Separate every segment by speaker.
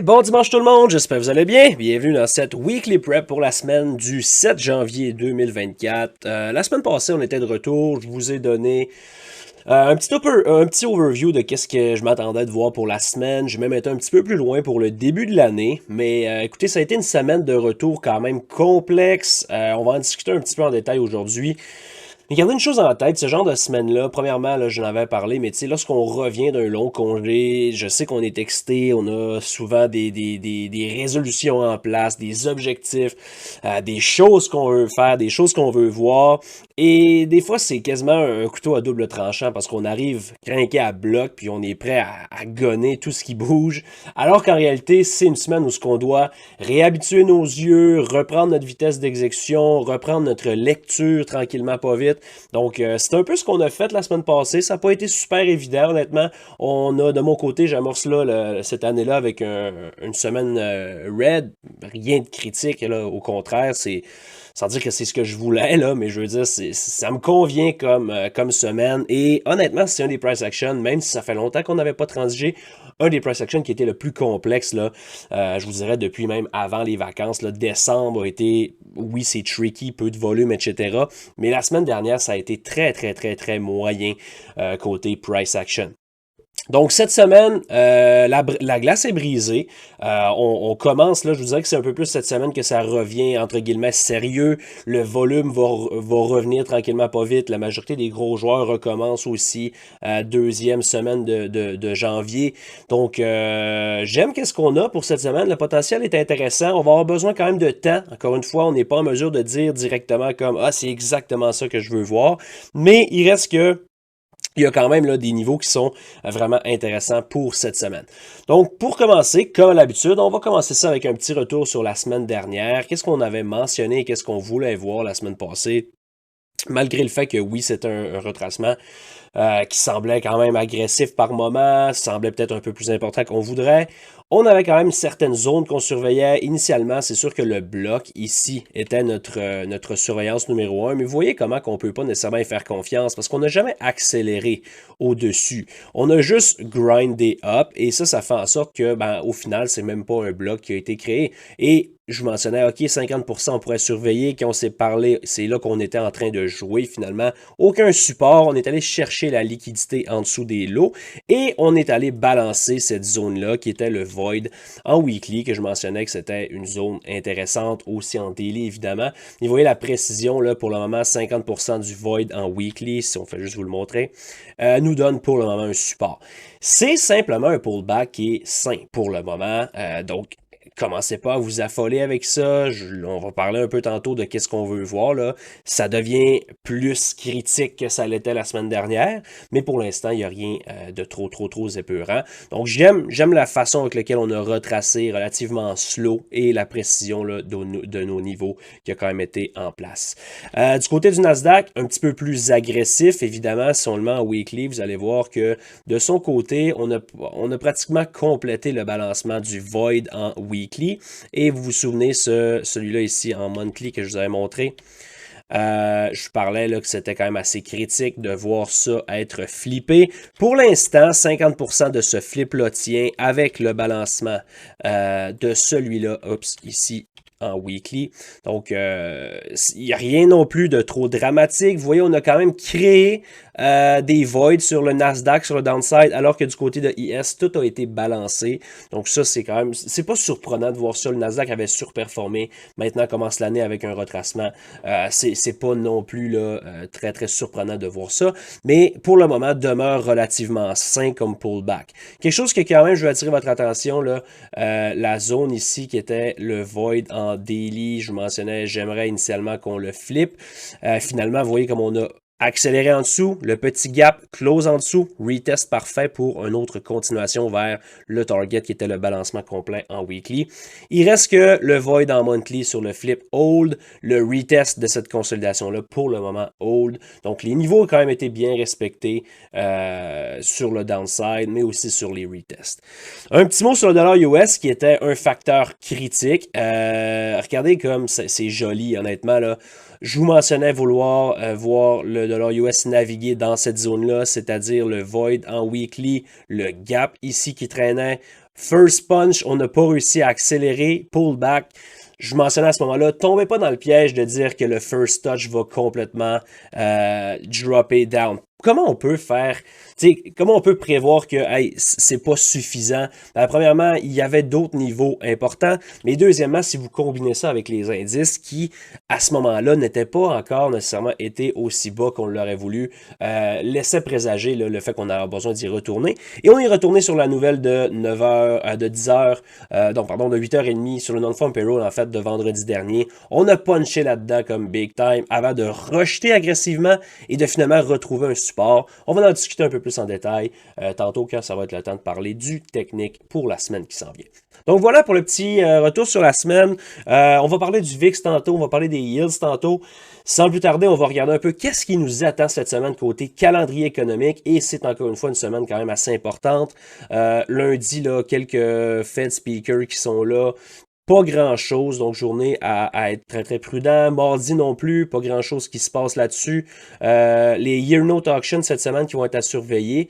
Speaker 1: bon dimanche tout le monde, j'espère que vous allez bien. Bienvenue dans cette Weekly Prep pour la semaine du 7 janvier 2024. La semaine passée, on était de retour. Je vous ai donné un petit overview de qu'est-ce que je m'attendais de voir pour la semaine. J'ai même été un petit peu plus loin pour le début de l'année. Mais écoutez, ça a été une semaine de retour quand même complexe. On va en discuter un petit peu en détail aujourd'hui. Mais gardez une chose en tête, ce genre de semaine-là, premièrement, là, je n'en avais parlé, mais tu sais, lorsqu'on revient d'un long congé, je sais qu'on est excité, on a souvent des résolutions en place, des objectifs, des choses qu'on veut faire, des choses qu'on veut voir. Et des fois, c'est quasiment un couteau à double tranchant parce qu'on arrive crinqué à bloc, puis on est prêt à gonner tout ce qui bouge. Alors qu'en réalité, c'est une semaine où ce qu'on doit réhabituer nos yeux, reprendre notre vitesse d'exécution, reprendre notre lecture tranquillement, pas vite. Donc, c'est un peu ce qu'on a fait la semaine passée. Ça n'a pas été super évident, honnêtement. On a, de mon côté, j'amorce là cette année-là avec une semaine red. Rien de critique, là. Au contraire, c'est sans dire que c'est ce que je voulais, là, mais je veux dire, ça me convient comme semaine. Et honnêtement, c'est un des price action, même si ça fait longtemps qu'on n'avait pas transigé, un des price action qui était le plus complexe, là, je vous dirais, depuis même avant les vacances. Là, décembre a été, oui, c'est tricky, peu de volume, etc. Mais la semaine dernière, ça a été très, très, très, très moyen côté price action. Donc, cette semaine, la glace est brisée. On commence, là, je vous dirais que c'est un peu plus cette semaine que ça revient, entre guillemets, sérieux. Le volume va revenir tranquillement pas vite. La majorité des gros joueurs recommencent aussi deuxième semaine de janvier. Donc, j'aime qu'est-ce qu'on a pour cette semaine. Le potentiel est intéressant. On va avoir besoin quand même de temps. Encore une fois, on n'est pas en mesure de dire directement comme « Ah, c'est exactement ça que je veux voir ». Mais il reste que il y a quand même là, des niveaux qui sont vraiment intéressants pour cette semaine. Donc, pour commencer, comme à l'habitude, on va commencer ça avec un petit retour sur la semaine dernière. Qu'est-ce qu'on avait mentionné et qu'est-ce qu'on voulait voir la semaine passée? Malgré le fait que oui, c'est un retracement qui semblait quand même agressif par moment, semblait peut-être un peu plus important qu'on voudrait. On avait quand même certaines zones qu'on surveillait. Initialement, c'est sûr que le bloc ici était notre surveillance numéro un, mais vous voyez comment qu'on ne peut pas nécessairement y faire confiance parce qu'on n'a jamais accéléré au-dessus. On a juste grindé up et ça fait en sorte que, ben, au final, c'est même pas un bloc qui a été créé. Et je mentionnais, OK, 50% on pourrait surveiller. Quand on s'est parlé, c'est là qu'on était en train de jouer finalement. Aucun support. On est allé chercher la liquidité en dessous des lots et on est allé balancer cette zone-là qui était le void en weekly, que je mentionnais que c'était une zone intéressante aussi en daily évidemment. Et vous voyez la précision là pour le moment, 50% du void en weekly, si on fait juste vous le montrer, nous donne pour le moment un support. C'est simplement un pullback qui est sain pour le moment. Donc, commencez pas à vous affoler avec ça. On va parler un peu tantôt de qu'est-ce qu'on veut voir, là. Ça devient plus critique que ça l'était la semaine dernière, mais pour l'instant, il n'y a rien de trop épeurant. Donc, j'aime la façon avec laquelle on a retracé relativement slow et la précision là, de nos niveaux qui a quand même été en place. Du côté du Nasdaq, un petit peu plus agressif, évidemment, si on le met en weekly, vous allez voir que de son côté, on a pratiquement complété le balancement du void en weekly. Et vous vous souvenez, celui-là ici en monthly que je vous avais montré, je parlais là, que c'était quand même assez critique de voir ça être flippé. Pour l'instant, 50% de ce flip-là tient avec le balancement de celui-là, ici en weekly. Donc, il n'y a rien non plus de trop dramatique. Vous voyez, on a quand même créé des voids sur le Nasdaq, sur le downside, alors que du côté de IS, tout a été balancé. Donc ça, c'est quand même, c'est pas surprenant de voir ça. Le Nasdaq avait surperformé. Maintenant, commence l'année avec un retracement. C'est pas non plus là, très surprenant de voir ça. Mais pour le moment, demeure relativement sain comme pullback. Quelque chose que quand même, je veux attirer votre attention, là, la zone ici qui était le void en daily, je vous mentionnais, j'aimerais initialement qu'on le flippe. Finalement, vous voyez comme on a accéléré en dessous, le petit gap close en dessous, retest parfait pour une autre continuation vers le target qui était le balancement complet en weekly. Il reste que le void en monthly sur le flip hold, le retest de cette consolidation-là pour le moment hold. Donc les niveaux ont quand même été bien respectés sur le downside, mais aussi sur les retests. Un petit mot sur le dollar US qui était un facteur critique. Regardez comme c'est joli honnêtement là. Je vous mentionnais vouloir voir le dollar US naviguer dans cette zone-là, c'est-à-dire le void en weekly, le gap ici qui traînait. First punch, on n'a pas réussi à accélérer, pullback. Je mentionnais à ce moment-là, tombez pas dans le piège de dire que le first touch va complètement dropper down. Comment on peut faire, comment on peut prévoir que hey, c'est pas suffisant? Ben, premièrement, il y avait d'autres niveaux importants, mais deuxièmement, si vous combinez ça avec les indices qui, à ce moment-là, n'étaient pas encore nécessairement été aussi bas qu'on l'aurait voulu, laissait présager là, le fait qu'on avait besoin d'y retourner. Et on est retourné sur la nouvelle de 9h, de 10h, de 8h30 sur le non-farm payroll, en fait, de vendredi dernier. On a punché là-dedans comme big time avant de rejeter agressivement et de finalement retrouver un support. On va en discuter un peu plus en détail tantôt quand ça va être le temps de parler du technique pour la semaine qui s'en vient. Donc voilà pour le petit retour sur la semaine. On va parler du VIX tantôt, on va parler des yields tantôt. Sans plus tarder, on va regarder un peu qu'est-ce qui nous attend cette semaine côté calendrier économique et c'est encore une fois une semaine quand même assez importante. Lundi, là, quelques Fed speakers qui sont là. Pas grand-chose, donc journée à être très très prudent. Mardi non plus, pas grand-chose qui se passe là-dessus. Les Year Note Auction cette semaine qui vont être à surveiller.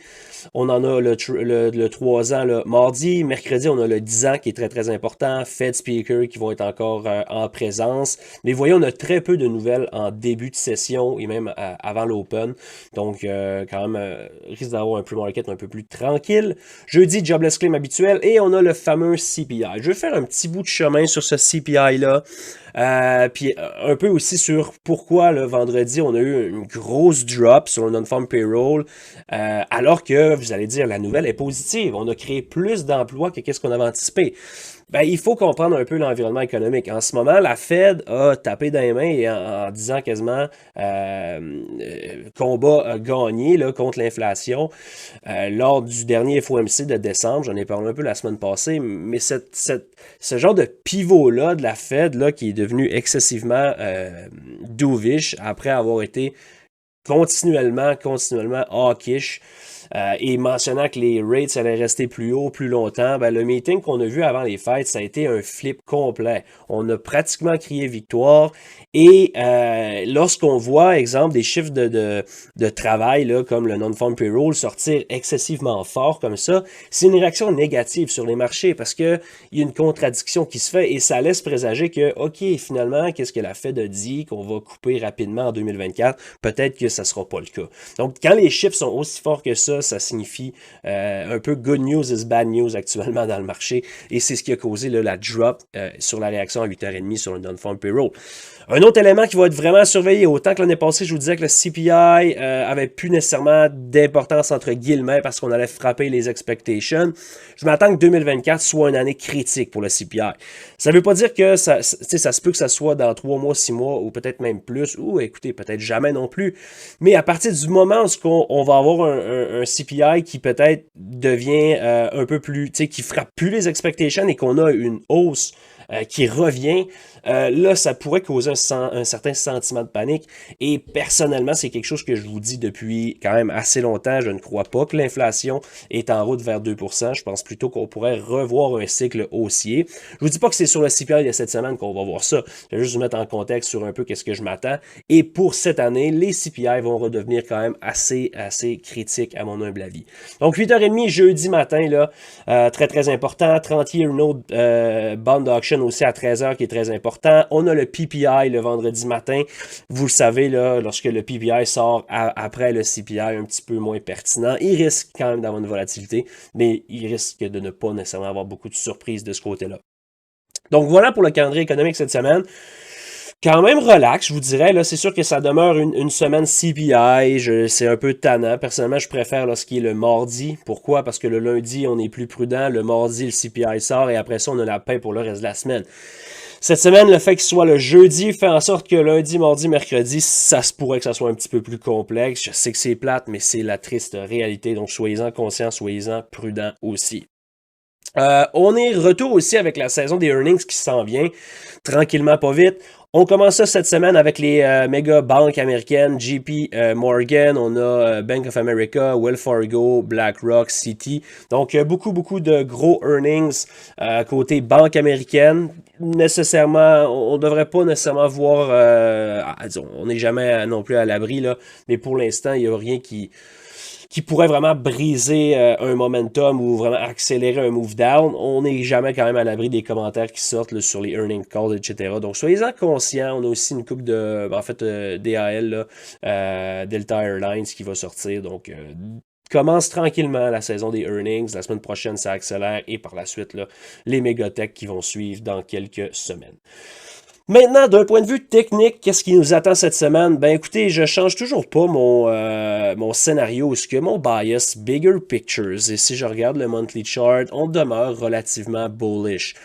Speaker 1: On en a le 3 ans là, mardi. Mercredi, on a le 10 ans qui est très très important. Fed Speaker qui vont être encore en présence. Mais voyez, on a très peu de nouvelles en début de session et même avant l'Open. Donc quand même, risque d'avoir un pre-market un peu plus tranquille. Jeudi, Jobless Claim habituel et on a le fameux CPI. Je vais faire un petit bout de chemin sur ce CPI-là. Puis un peu aussi sur pourquoi le vendredi, on a eu une grosse drop sur le non-farm payroll, alors que, vous allez dire, la nouvelle est positive. On a créé plus d'emplois que qu'est-ce qu'on avait anticipé. Ben, il faut comprendre un peu l'environnement économique. En ce moment, la Fed a tapé dans les mains et en disant quasiment combat gagné là, contre l'inflation. Lors du dernier FOMC de décembre, j'en ai parlé un peu la semaine passée, mais ce genre de pivot-là de la Fed là, qui est devenu excessivement dovish après avoir été continuellement hawkish, et mentionnant que les rates allaient rester plus haut plus longtemps, ben, le meeting qu'on a vu avant les fêtes, ça a été un flip complet. On a pratiquement crié victoire et lorsqu'on voit, exemple, des chiffres de travail là, comme le non-farm payroll sortir excessivement fort comme ça, c'est une réaction négative sur les marchés parce qu'il y a une contradiction qui se fait et ça laisse présager que, OK, finalement, qu'est-ce que la Fed a dit qu'on va couper rapidement en 2024? Peut-être que ça ne sera pas le cas. Donc, quand les chiffres sont aussi forts que ça signifie un peu good news is bad news actuellement dans le marché. Et c'est ce qui a causé là, la drop sur la réaction à 8h30 sur le non-farm payroll. Un autre élément qui va être vraiment surveillé, autant que l'année passée, je vous disais que le CPI avait plus nécessairement d'importance entre guillemets parce qu'on allait frapper les expectations. Je m'attends que 2024 soit une année critique pour le CPI. Ça ne veut pas dire que ça se peut que ça soit dans 3 mois, 6 mois ou peut-être même plus, ou écoutez, peut-être jamais non plus. Mais à partir du moment où on va avoir un CPI qui peut-être devient un peu plus, qui frappe plus les expectations et qu'on a une hausse qui revient, là, ça pourrait causer un certain sentiment de panique. Et personnellement, c'est quelque chose que je vous dis depuis quand même assez longtemps. Je ne crois pas que l'inflation est en route vers 2%. Je pense plutôt qu'on pourrait revoir un cycle haussier. Je vous dis pas que c'est sur le CPI de cette semaine qu'on va voir ça. Je vais juste vous mettre en contexte sur un peu qu'est-ce que je m'attends. Et pour cette année, les CPI vont redevenir quand même assez critiques à mon humble avis. Donc 8h30 jeudi matin, là, très très important. 30-year note bond auction aussi à 13h qui est très important. On a le PPI le vendredi matin. Vous le savez, là, lorsque le PPI sort après le CPI, un petit peu moins pertinent, il risque quand même d'avoir une volatilité, mais il risque de ne pas nécessairement avoir beaucoup de surprises de ce côté-là. Donc voilà pour le calendrier économique cette semaine. Quand même relax, je vous dirais. Là, c'est sûr que ça demeure une semaine CPI. C'est un peu tannant. Personnellement, je préfère lorsqu'il est le mardi. Pourquoi? Parce que le lundi, on est plus prudent. Le mardi, le CPI sort et après ça, on a la paix pour le reste de la semaine. Cette semaine, le fait qu'il soit le jeudi fait en sorte que lundi, mardi, mercredi, ça se pourrait que ça soit un petit peu plus complexe. Je sais que c'est plate, mais c'est la triste réalité. Donc, soyez-en conscients, soyez-en prudents aussi. On est retour aussi avec la saison des earnings qui s'en vient, tranquillement, pas vite. On commence ça cette semaine avec les méga banques américaines, JP Morgan, on a Bank of America, Wells Fargo, BlackRock, Citi. Donc, beaucoup de gros earnings côté banque américaine. Nécessairement, on devrait pas nécessairement voir, disons, on n'est jamais non plus à l'abri, là, mais pour l'instant, il n'y a rien qui qui pourrait vraiment briser un momentum ou vraiment accélérer un move down. On n'est jamais quand même à l'abri des commentaires qui sortent là, sur les earnings calls, etc. Donc soyez-en conscients. On a aussi une coupe de, en fait, DAL, là, Delta Airlines qui va sortir. Donc commence tranquillement la saison des earnings. La semaine prochaine, ça accélère. Et par la suite, là, les mégatech qui vont suivre dans quelques semaines. Maintenant, d'un point de vue technique, qu'est-ce qui nous attend cette semaine? Ben écoutez, je change toujours pas mon scénario, ce que mon bias Bigger Pictures. Et si je regarde le monthly chart, on demeure relativement bullish.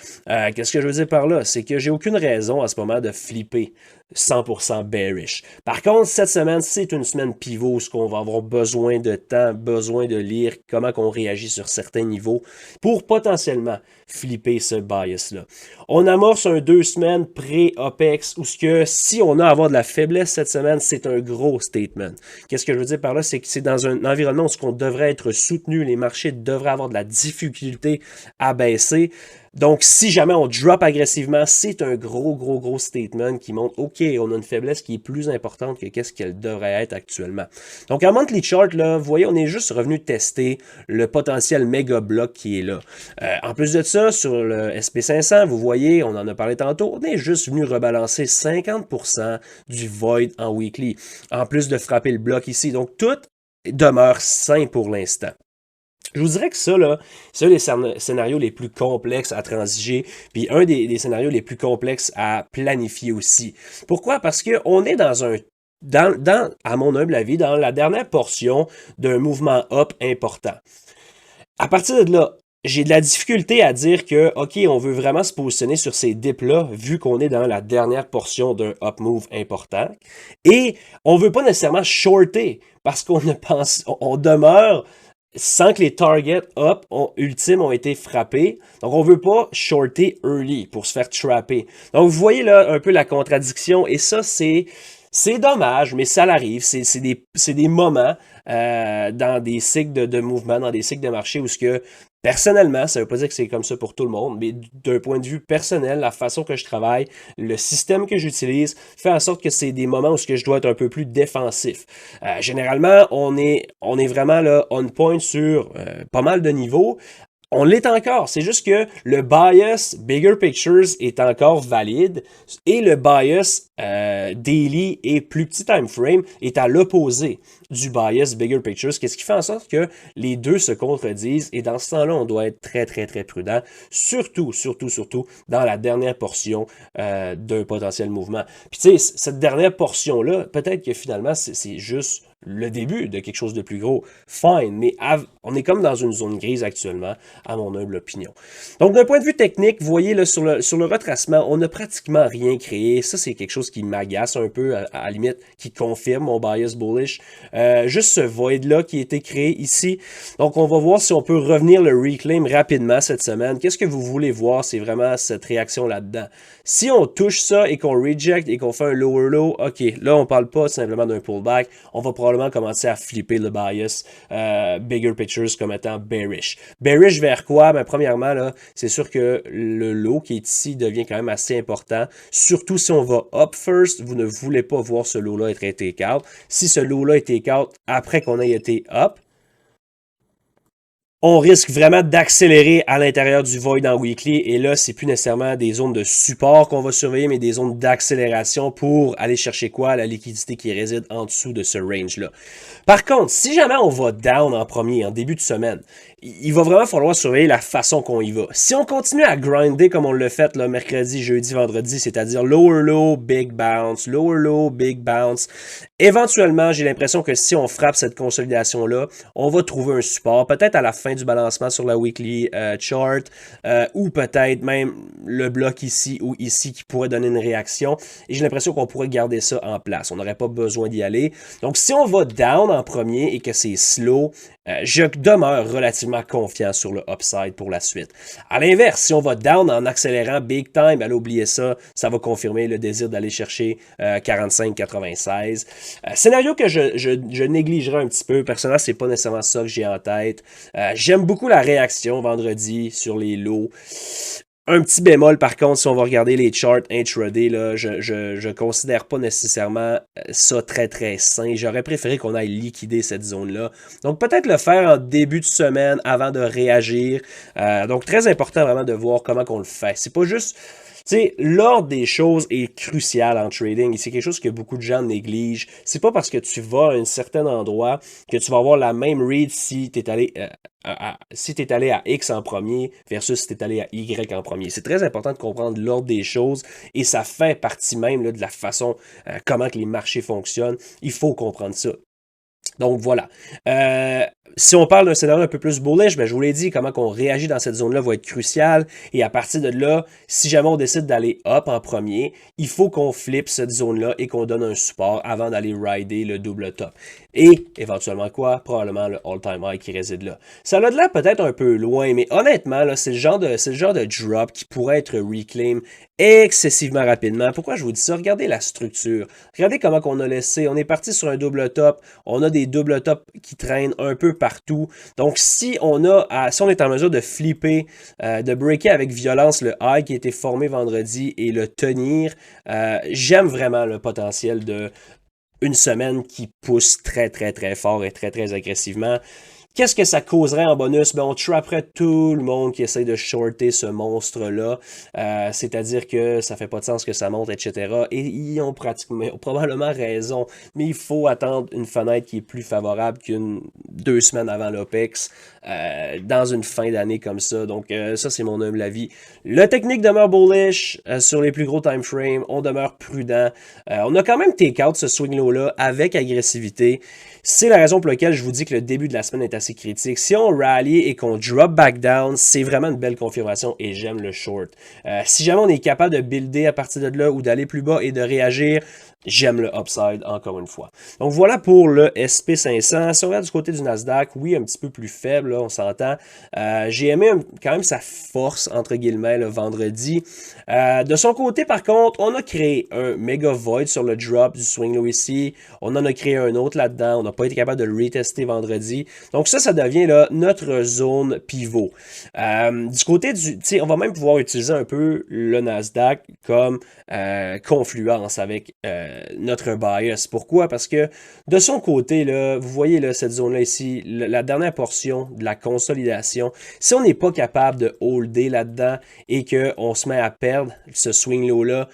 Speaker 1: Qu'est-ce que je veux dire par là? C'est que j'ai aucune raison à ce moment de flipper 100% bearish. Par contre, cette semaine, c'est une semaine pivot, où on va avoir besoin de temps, besoin de lire comment on réagit sur certains niveaux pour potentiellement flipper ce bias-là. On amorce un 2 semaines pré-OPEX où ce que si on a à avoir de la faiblesse cette semaine, c'est un gros statement. Qu'est-ce que je veux dire par là? C'est que c'est dans un environnement où on devrait être soutenu, les marchés devraient avoir de la difficulté à baisser. Donc, si jamais on drop agressivement, c'est un gros statement qui montre, OK, on a une faiblesse qui est plus importante que qu'est-ce qu'elle devrait être actuellement. Donc, en monthly chart, là, vous voyez, on est juste revenu tester le potentiel méga bloc qui est là. En plus de ça, sur le SP500, vous voyez, on en a parlé tantôt, on est juste venu rebalancer 50% du void en weekly, en plus de frapper le bloc ici. Donc, tout demeure sain pour l'instant. Je vous dirais que ça, là, c'est un des scénarios les plus complexes à transiger, puis un des scénarios les plus complexes à planifier aussi. Pourquoi? Parce qu'on est à mon humble avis, dans la dernière portion d'un mouvement up important. À partir de là, j'ai de la difficulté à dire que, OK, on veut vraiment se positionner sur ces dips-là, vu qu'on est dans la dernière portion d'un up move important. Et on veut pas nécessairement shorter, parce on demeure sans que les targets up ultimes ont été frappés. Donc, on veut pas shorter early pour se faire trapper. Donc, vous voyez là un peu la contradiction. Et ça, c'est dommage, mais ça l'arrive. C'est des moments dans des cycles de mouvement, dans des cycles de marché où ce que personnellement, ça ne veut pas dire que c'est comme ça pour tout le monde, mais d'un point de vue personnel, la façon que je travaille, le système que j'utilise, fait en sorte que c'est des moments où ce que je dois être un peu plus défensif. Généralement, on est vraiment là on point sur pas mal de niveaux. On l'est encore, c'est juste que le bias Bigger Pictures est encore valide et le bias Daily et plus petit time frame est à l'opposé du bias Bigger Pictures, qu'est-ce qui fait en sorte que les deux se contredisent et dans ce temps-là, on doit être très prudent, surtout dans la dernière portion d'un potentiel mouvement. Puis tu sais, cette dernière portion-là, peut-être que finalement, c'est juste le début de quelque chose de plus gros, fine, mais on est comme dans une zone grise actuellement, à mon humble opinion. Donc, d'un point de vue technique, vous voyez, là, sur le retracement, on n'a pratiquement rien créé. Ça, c'est quelque chose qui m'agace un peu, à la limite, qui confirme mon bias bullish. Juste ce void-là qui a été créé ici. Donc, on va voir si on peut revenir le reclaim rapidement cette semaine. Qu'est-ce que vous voulez voir? C'est vraiment cette réaction là-dedans. Si on touche ça et qu'on reject et qu'on fait un lower low, OK, là, on parle pas simplement d'un pullback. On va probablement commencer à flipper le bias Bigger Pictures comme étant bearish. Bearish vers quoi? Ben, premièrement, là, c'est sûr que le low qui est ici devient quand même assez important. Surtout si on va up first, vous ne voulez pas voir ce low-là être un take-out. Si ce low-là est take-out après qu'on ait été up, on risque vraiment d'accélérer à l'intérieur du void en weekly. Et là, c'est plus nécessairement des zones de support qu'on va surveiller, mais des zones d'accélération pour aller chercher quoi? La liquidité qui réside en dessous de ce range-là. Par contre, si jamais on va down en premier, en début de semaine, il va vraiment falloir surveiller la façon qu'on y va. Si on continue à grinder comme on l'a fait là, mercredi, jeudi, vendredi, c'est-à-dire lower low, big bounce, lower low, big bounce, éventuellement, j'ai l'impression que si on frappe cette consolidation-là, on va trouver un support, peut-être à la fin du balancement sur la weekly chart, ou peut-être même le bloc ici ou ici qui pourrait donner une réaction. Et j'ai l'impression qu'on pourrait garder ça en place. On n'aurait pas besoin d'y aller. Donc, si on va down en premier et que c'est slow, je demeure relativement confiant sur le upside pour la suite. À l'inverse, si on va down en accélérant big time, allez oublier ça, ça va confirmer le désir d'aller chercher 45-96. Scénario que je négligerai un petit peu. Personnellement, c'est pas nécessairement ça que j'ai en tête. J'aime beaucoup la réaction vendredi sur les lows. Un petit bémol, par contre, si on va regarder les charts intraday, là, je considère pas nécessairement ça très très sain. J'aurais préféré qu'on aille liquider cette zone-là. Donc peut-être le faire en début de semaine avant de réagir. Donc très important vraiment de voir comment qu'on le fait. C'est pas juste... Tu sais, l'ordre des choses est crucial en trading et c'est quelque chose que beaucoup de gens négligent. C'est pas parce que tu vas à un certain endroit que tu vas avoir la même read si tu es allé si tu es allé à X en premier versus si tu es allé à Y en premier. C'est très important de comprendre l'ordre des choses et ça fait partie même là, de la façon comment que les marchés fonctionnent. Il faut comprendre ça. Donc voilà. Si on parle d'un scénario un peu plus bullish, ben, je vous l'ai dit, comment qu'on réagit dans cette zone-là va être crucial. Et à partir de là, si jamais on décide d'aller up en premier, il faut qu'on flippe cette zone-là et qu'on donne un support avant d'aller rider le double top. Et éventuellement quoi? Probablement le all-time high qui réside là. Ça a de là peut-être un peu loin, mais honnêtement, là, c'est le genre de drop qui pourrait être reclaim excessivement rapidement. Pourquoi je vous dis ça? Regardez la structure. Regardez comment qu'on a laissé. On est parti sur un double top. On a des double tops qui traînent un peu partout. Donc, si on est en mesure de flipper, de breaker avec violence le high qui a été formé vendredi et le tenir, j'aime vraiment le potentiel de une semaine qui pousse très, très, très fort et très, très agressivement. Qu'est-ce que ça causerait en bonus? Ben, on trapperait tout le monde qui essaie de shorter ce monstre-là. C'est-à-dire que ça fait pas de sens que ça monte, etc. Et ils ont probablement raison. Mais il faut attendre une fenêtre qui est plus favorable qu'une 2 semaines avant l'OPEX dans une fin d'année comme ça. Donc ça, c'est mon humble avis. Le technique demeure bullish sur les plus gros time frames. On demeure prudent. On a quand même take out ce swing low-là avec agressivité. C'est la raison pour laquelle je vous dis que le début de la semaine est assez critique. Si on rally et qu'on drop back down, c'est vraiment une belle confirmation et j'aime le short. Si jamais on est capable de builder à partir de là ou d'aller plus bas et de réagir, j'aime le upside encore une fois. Donc voilà pour le SP500. Si on regarde du côté du Nasdaq, oui, un petit peu plus faible, là, on s'entend. J'ai aimé quand même sa force, entre guillemets, le vendredi. De son côté, par contre, on a créé un méga void sur le drop du swing low ici. On en a créé un autre là-dedans. On n'a pas été capable de le retester vendredi. Donc ça devient là, notre zone pivot. Du côté du... On va même pouvoir utiliser un peu le Nasdaq comme confluence avec notre bias. Pourquoi? Parce que de son côté, là, vous voyez là, cette zone-là ici, la dernière portion de la consolidation, si on n'est pas capable de holder là-dedans et qu'on se met à perdre ce swing low-là,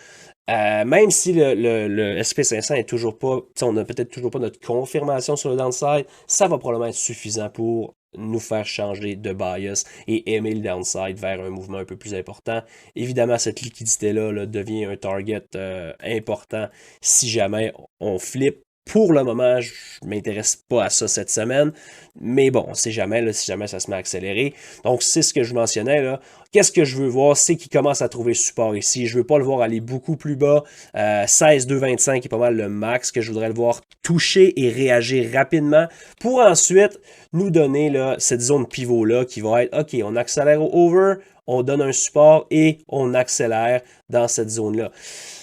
Speaker 1: même si le SP500 est toujours pas, on n'a peut-être toujours pas notre confirmation sur le downside, ça va probablement être suffisant pour nous faire changer de bias et aimer le downside vers un mouvement un peu plus important. Évidemment, cette liquidité-là là, devient un target important si jamais on flippe. Pour le moment, je ne m'intéresse pas à ça cette semaine, mais bon, on ne sait jamais, là, si jamais ça se met à accélérer. Donc, c'est ce que je mentionnais, là. Qu'est-ce que je veux voir? C'est qu'il commence à trouver support ici. Je ne veux pas le voir aller beaucoup plus bas. 16,225 est pas mal le max que je voudrais le voir toucher et réagir rapidement pour ensuite nous donner là, cette zone pivot-là qui va être, OK, on accélère au over, on donne un support et on accélère dans cette zone-là.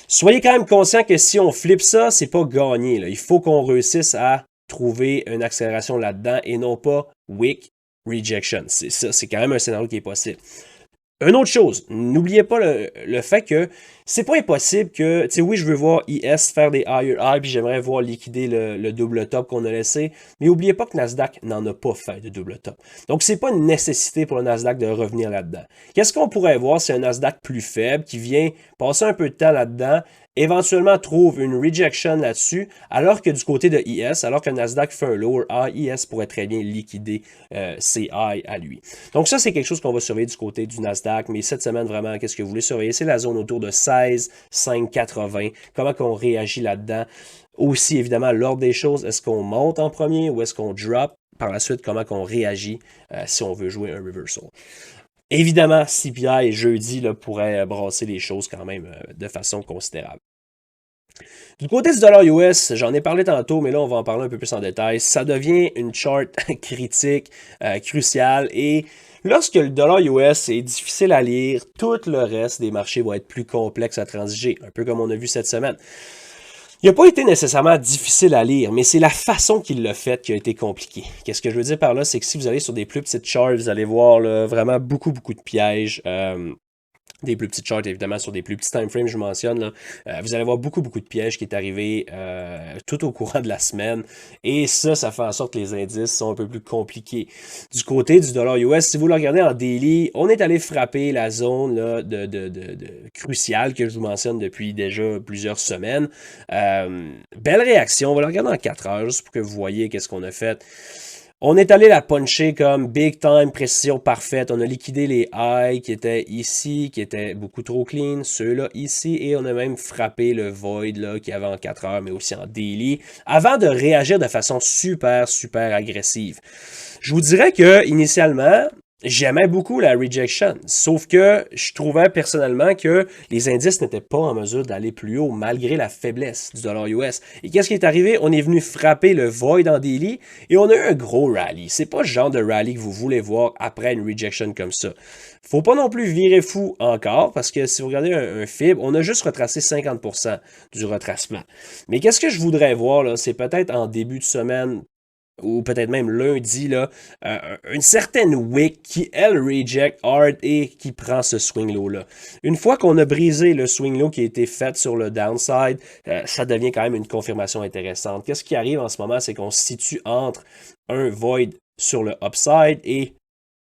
Speaker 1: Soyez quand même conscient que si on flippe ça, c'est pas gagné. Là. Il faut qu'on réussisse à trouver une accélération là-dedans et non pas weak rejection. C'est ça, c'est quand même un scénario qui est possible. Une autre chose, n'oubliez pas le fait que c'est pas impossible que, tu sais, oui, je veux voir IS faire des higher high, puis j'aimerais voir liquider le double top qu'on a laissé, mais n'oubliez pas que Nasdaq n'en a pas fait de double top. Donc, c'est pas une nécessité pour le Nasdaq de revenir là-dedans. Qu'est-ce qu'on pourrait voir? C'est un Nasdaq plus faible qui vient passer un peu de temps là-dedans, éventuellement trouve une rejection là-dessus, alors que du côté de IS, alors que Nasdaq fait un lower high, IS pourrait très bien liquider ses highs à lui. Donc ça, c'est quelque chose qu'on va surveiller du côté du Nasdaq, mais cette semaine, vraiment, qu'est-ce que vous voulez surveiller? C'est la zone autour de 16, 5, 80. Comment qu'on réagit là-dedans? Aussi, évidemment, l'ordre des choses, est-ce qu'on monte en premier ou est-ce qu'on drop? Par la suite, comment qu'on réagit si on veut jouer un reversal? Évidemment, CPI jeudi là, pourrait brasser les choses quand même de façon considérable. Du côté du dollar US, j'en ai parlé tantôt, mais là, on va en parler un peu plus en détail. Ça devient une chart critique, cruciale, et lorsque le dollar US est difficile à lire, tout le reste des marchés va être plus complexe à transiger, un peu comme on a vu cette semaine. Il n'a pas été nécessairement difficile à lire, mais c'est la façon qu'il l'a fait qui a été compliquée. Qu'est-ce que je veux dire par là, c'est que si vous allez sur des plus petites charts, vous allez voir là, vraiment beaucoup de pièges. des plus petites charts, évidemment, sur des plus petits time frames, je vous mentionne, là, vous allez voir beaucoup de pièges qui est arrivé tout au courant de la semaine. Et ça fait en sorte que les indices sont un peu plus compliqués. Du côté du dollar US, si vous le regardez en daily, on est allé frapper la zone là, cruciale que je vous mentionne depuis déjà plusieurs semaines. Belle réaction, on va le regarder en 4 heures, juste pour que vous voyez qu'est-ce qu'on a fait. On est allé la puncher comme big time, précision parfaite. On a liquidé les highs qui étaient ici, qui étaient beaucoup trop clean, ceux-là ici, et on a même frappé le void là, qu'il y avait en 4 heures, mais aussi en daily, avant de réagir de façon super agressive. Je vous dirais que initialement, j'aimais beaucoup la rejection, sauf que je trouvais personnellement que les indices n'étaient pas en mesure d'aller plus haut malgré la faiblesse du dollar US. Et qu'est-ce qui est arrivé? On est venu frapper le void en daily et on a eu un gros rallye. C'est pas le genre de rallye que vous voulez voir après une rejection comme ça. Faut pas non plus virer fou encore parce que si vous regardez un fib, on a juste retracé 50% du retracement. Mais qu'est-ce que je voudrais voir là? C'est peut-être en début de semaine, ou peut-être même lundi, là, une certaine wick qui, elle, reject hard et qui prend ce swing low-là. Une fois qu'on a brisé le swing low qui a été fait sur le downside, ça devient quand même une confirmation intéressante. Qu'est-ce qui arrive en ce moment, c'est qu'on se situe entre un void sur le upside et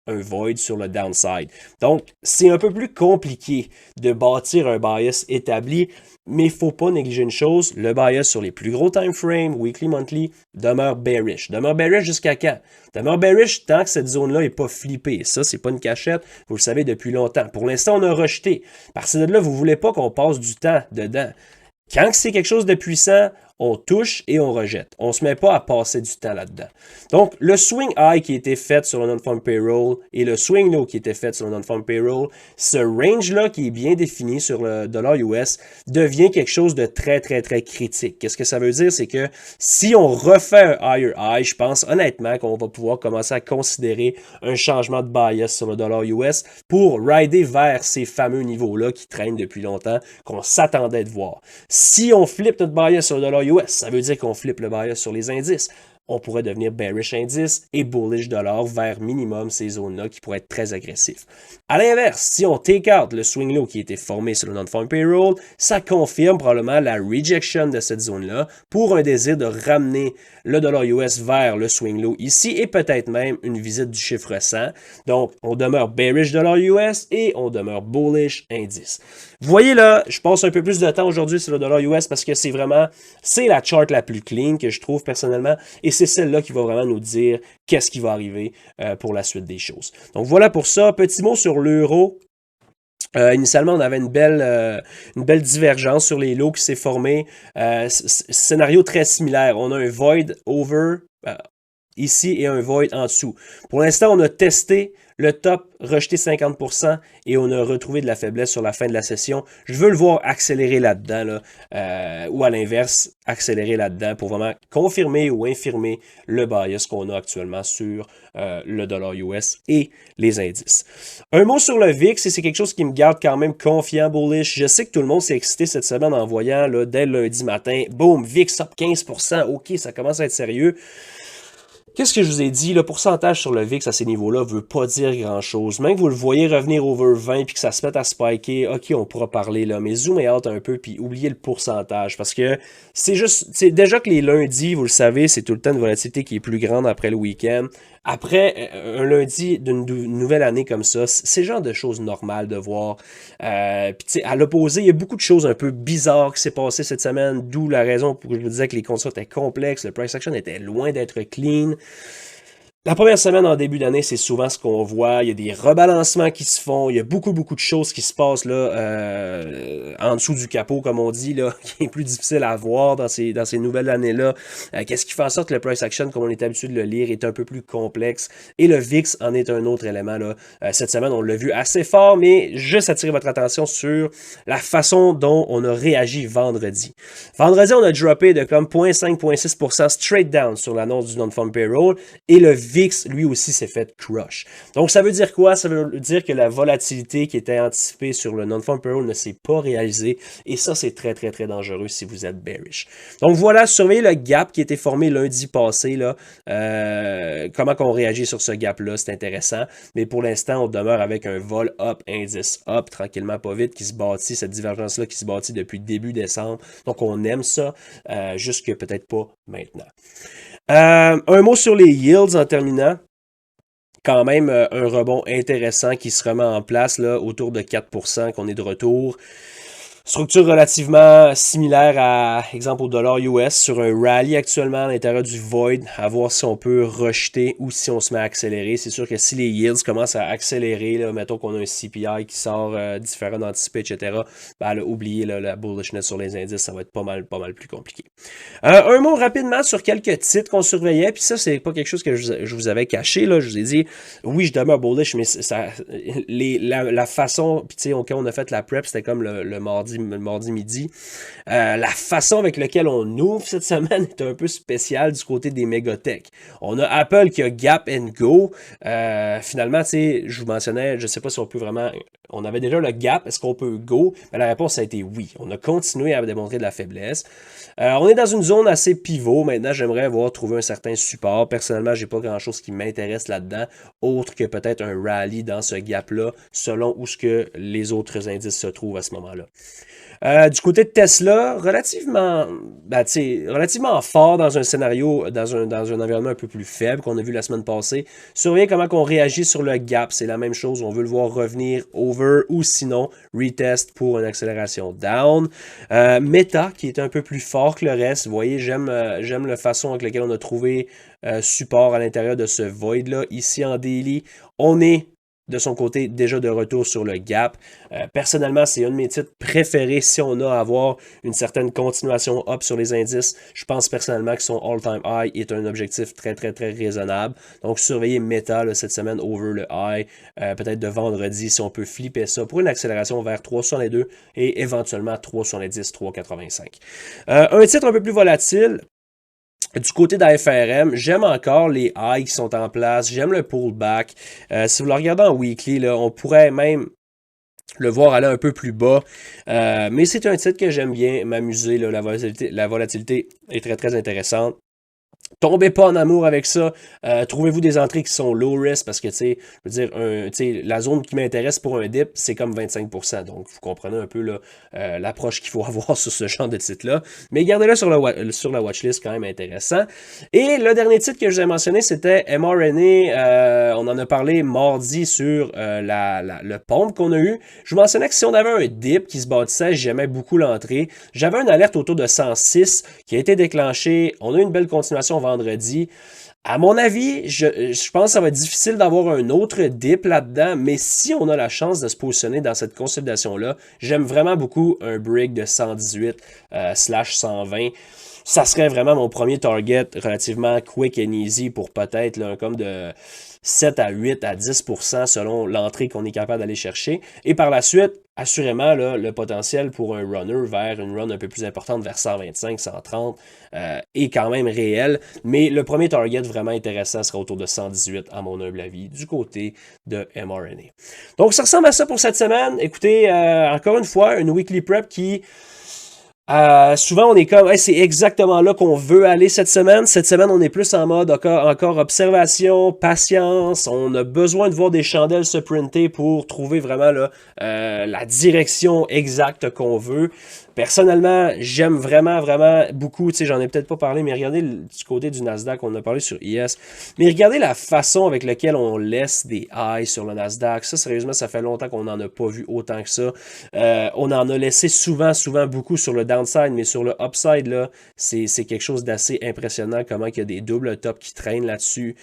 Speaker 1: un void sur le downside. Donc, c'est un peu plus compliqué de bâtir un bias établi, mais il ne faut pas négliger une chose, le bias sur les plus gros time frames, weekly, monthly, demeure bearish. Demeure bearish jusqu'à quand? Demeure bearish tant que cette zone-là n'est pas flippée. Ça, c'est pas une cachette, vous le savez depuis longtemps. Pour l'instant, on a rejeté. Parce que de là, vous ne voulez pas qu'on passe du temps dedans. Quand c'est quelque chose de puissant, on touche et on rejette. On ne se met pas à passer du temps là-dedans. Donc, le swing high qui a été fait sur le non-farm payroll et le swing low qui a été fait sur le non-farm payroll, ce range-là qui est bien défini sur le dollar US devient quelque chose de très critique. Qu'est-ce que ça veut dire? C'est que si on refait un higher high, je pense honnêtement qu'on va pouvoir commencer à considérer un changement de bias sur le dollar US pour rider vers ces fameux niveaux-là qui traînent depuis longtemps, qu'on s'attendait de voir. Si on flippe notre bias sur le dollar US, ça veut dire qu'on flippe le bias sur les indices. On pourrait devenir bearish indice et bullish dollar vers minimum ces zones-là qui pourraient être très agressifs. À l'inverse, si on take out le swing low qui a été formé sur le non-farm payroll, ça confirme probablement la rejection de cette zone-là pour un désir de ramener le dollar US vers le swing low ici et peut-être même une visite du chiffre 100. Donc, on demeure bearish dollar US et on demeure bullish indice. Vous voyez là, je passe un peu plus de temps aujourd'hui sur le dollar US parce que c'est la chart la plus clean que je trouve personnellement et c'est celle-là qui va vraiment nous dire qu'est-ce qui va arriver pour la suite des choses. Donc voilà pour ça. Petit mot sur l'euro. Initialement, on avait une belle divergence sur les lows qui s'est formée. Scénario très similaire. On a un void over ici et un void en dessous. Pour l'instant, on a testé le top, rejeté 50% et on a retrouvé de la faiblesse sur la fin de la session. Je veux le voir accélérer là-dedans, là, ou à l'inverse, accélérer là-dedans pour vraiment confirmer ou infirmer le bias qu'on a actuellement sur le dollar US et les indices. Un mot sur le VIX, et c'est quelque chose qui me garde quand même confiant, bullish. Je sais que tout le monde s'est excité cette semaine en voyant, là, dès le lundi matin, boum, VIX up 15%, ok, ça commence à être sérieux. Qu'est-ce que je vous ai dit? Le pourcentage sur le VIX à ces niveaux-là ne veut pas dire grand-chose. Même que vous le voyez revenir over 20 puis que ça se mette à spiker, ok, on pourra parler là, mais zoomez out un peu puis oubliez le pourcentage parce que c'est déjà que les lundis, vous le savez, c'est tout le temps une volatilité qui est plus grande après le week-end. Après un lundi d'une nouvelle année comme ça, c'est le genre de choses normales de voir. Puis à l'opposé, il y a beaucoup de choses un peu bizarres qui s'est passé cette semaine, d'où la raison pour que je vous disais que les conditions étaient complexes, le price action était loin d'être clean. La première semaine en début d'année, c'est souvent ce qu'on voit. Il y a des rebalancements qui se font. Il y a beaucoup de choses qui se passent là, en dessous du capot, comme on dit, là, qui est plus difficile à voir dans ces nouvelles années-là. Qu'est-ce qui fait en sorte que le price action, comme on est habitué de le lire, est un peu plus complexe. Et le VIX en est un autre élément. Là. Cette semaine, on l'a vu assez fort, mais juste attirer votre attention sur la façon dont on a réagi vendredi. Vendredi, on a droppé de comme 0,5-0,6% straight down sur l'annonce du non-farm payroll. Et le VIX, lui aussi, s'est fait crush. Donc, ça veut dire quoi? Ça veut dire que la volatilité qui était anticipée sur le non-farm payroll ne s'est pas réalisée. Et ça, c'est très, très, très dangereux si vous êtes bearish. Donc, voilà, surveillez le gap qui a été formé lundi passé. Là. Comment qu'on réagit sur ce gap-là, c'est intéressant. Mais pour l'instant, on demeure avec un vol up, indice up, tranquillement, pas vite, qui se bâtit, cette divergence-là qui se bâtit depuis début décembre. Donc, on aime ça, jusque peut-être pas maintenant. Un mot sur les yields en terminant. Quand même un rebond intéressant qui se remet en place là, autour de 4% qu'on est de retour. Structure relativement similaire à, exemple, au dollar US sur un rallye actuellement à l'intérieur du void, à voir si on peut rejeter ou si on se met à accélérer. C'est sûr que si les yields commencent à accélérer, là, mettons qu'on a un CPI qui sort différent d'anticipé, etc., ben, là, oubliez là, la bullishness sur les indices, ça va être pas mal plus compliqué. Un mot rapidement sur quelques titres qu'on surveillait, puis ça, c'est pas quelque chose que je vous avais caché, là. Je vous ai dit, oui, je demeure bullish, mais ça, la façon, puis tu sais, quand on a fait la prep, c'était comme le mardi midi. La façon avec laquelle on ouvre cette semaine est un peu spéciale du côté des mégatech. On a Apple qui a Gap and Go. Finalement, tu sais, je vous mentionnais, je sais pas si on peut vraiment... On avait déjà le Gap, est-ce qu'on peut Go? Ben, la réponse a été oui. On a continué à démontrer de la faiblesse. On est dans une zone assez pivot. Maintenant, j'aimerais avoir trouvé un certain support. Personnellement, j'ai pas grand-chose qui m'intéresse là-dedans, autre que peut-être un rallye dans ce gap-là, selon où ce que les autres indices se trouvent à ce moment-là. Du côté de Tesla, relativement fort dans un scénario, dans un environnement un peu plus faible qu'on a vu la semaine passée. Surveillez comment on réagit sur le gap, c'est la même chose, on veut le voir revenir over ou sinon retest pour une accélération down. Meta qui est un peu plus fort que le reste, vous voyez, j'aime la façon avec laquelle on a trouvé support à l'intérieur de ce void là. Ici en daily, on est de son côté, déjà de retour sur le gap. Personnellement, c'est un de mes titres préférés si on a à avoir une certaine continuation up sur les indices. Je pense personnellement que son all-time high est un objectif très, très, très raisonnable. Donc, surveillez Meta là, cette semaine over le high, peut-être de vendredi, si on peut flipper ça pour une accélération vers 3,62 et éventuellement 3,70, 3,85. Un titre un peu plus volatile. Du côté d'AFRM, j'aime encore les highs qui sont en place, j'aime le pullback. Si vous le regardez en weekly, là, on pourrait même le voir aller un peu plus bas. Mais c'est un titre que j'aime bien m'amuser. La volatilité est très très intéressante. Tombez pas en amour avec ça. Trouvez-vous des entrées qui sont low risk parce que, tu sais, je veux dire, la zone qui m'intéresse pour un dip, c'est comme 25%. Donc, vous comprenez un peu l'approche qu'il faut avoir sur ce genre de titre-là. Mais gardez-le sur la watchlist, quand même intéressant. Et le dernier titre que je vous ai mentionné, c'était mRNA. On en a parlé mardi sur le pompe qu'on a eu. Je vous mentionnais que si on avait un dip qui se bâtissait, j'aimais beaucoup l'entrée. J'avais une alerte autour de 106 qui a été déclenchée. On a eu une belle continuation vendredi. À mon avis, je pense que ça va être difficile d'avoir un autre dip là-dedans, mais si on a la chance de se positionner dans cette consolidation-là, j'aime vraiment beaucoup un break de 118/120. Ça serait vraiment mon premier target relativement quick and easy pour peut-être là, comme de 7 à 8 à 10% selon l'entrée qu'on est capable d'aller chercher. Et par la suite, assurément, là, le potentiel pour un runner vers une run un peu plus importante, vers 125, 130, est quand même réel. Mais le premier target vraiment intéressant sera autour de 118, à mon humble avis, du côté de mRNA. Donc, ça ressemble à ça pour cette semaine. Écoutez, encore une fois, une weekly prep qui... souvent, on est comme, hey, c'est exactement là qu'on veut aller cette semaine. Cette semaine, on est plus en mode encore observation, patience. On a besoin de voir des chandelles se printer pour trouver vraiment là, la direction exacte qu'on veut. Personnellement, j'aime vraiment beaucoup, tu sais, j'en ai peut-être pas parlé, mais regardez du côté du Nasdaq, on a parlé sur IS, mais regardez la façon avec laquelle on laisse des highs sur le Nasdaq. Ça, sérieusement, ça fait longtemps qu'on n'en a pas vu autant que ça. On en a laissé souvent beaucoup sur le downside, mais sur le upside, là, c'est quelque chose d'assez impressionnant, comment il y a des doubles tops qui traînent là-dessus,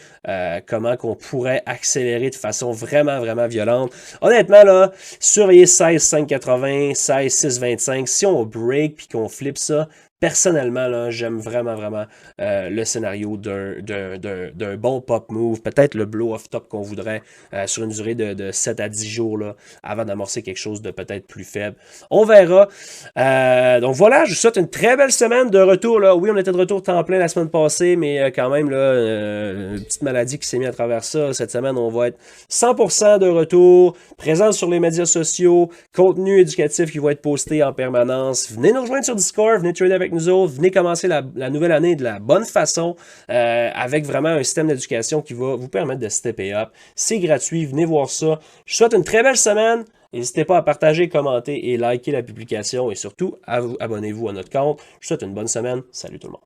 Speaker 1: comment qu'on pourrait accélérer de façon vraiment violente. Honnêtement, là, surveillez 16,580, 16,625, si on break puis qu'on flippe ça, Personnellement, là, j'aime vraiment, vraiment le scénario d'un bon pop move, peut-être le blow-off top qu'on voudrait sur une durée de 7 à 10 jours là, avant d'amorcer quelque chose de peut-être plus faible. On verra. Donc voilà, je vous souhaite une très belle semaine de retour. Là. Oui, on était de retour temps plein la semaine passée, mais quand même, là, une petite maladie qui s'est mise à travers ça. Cette semaine, on va être 100% de retour, présent sur les médias sociaux, contenu éducatif qui va être posté en permanence. Venez nous rejoindre sur Discord, venez trader avec nous autres, venez commencer la nouvelle année de la bonne façon, avec vraiment un système d'éducation qui va vous permettre de stepper up. C'est gratuit, venez voir ça. Je vous souhaite une très belle semaine. N'hésitez pas à partager, commenter et liker la publication et surtout, abonnez-vous à notre compte. Je vous souhaite une bonne semaine. Salut tout le monde.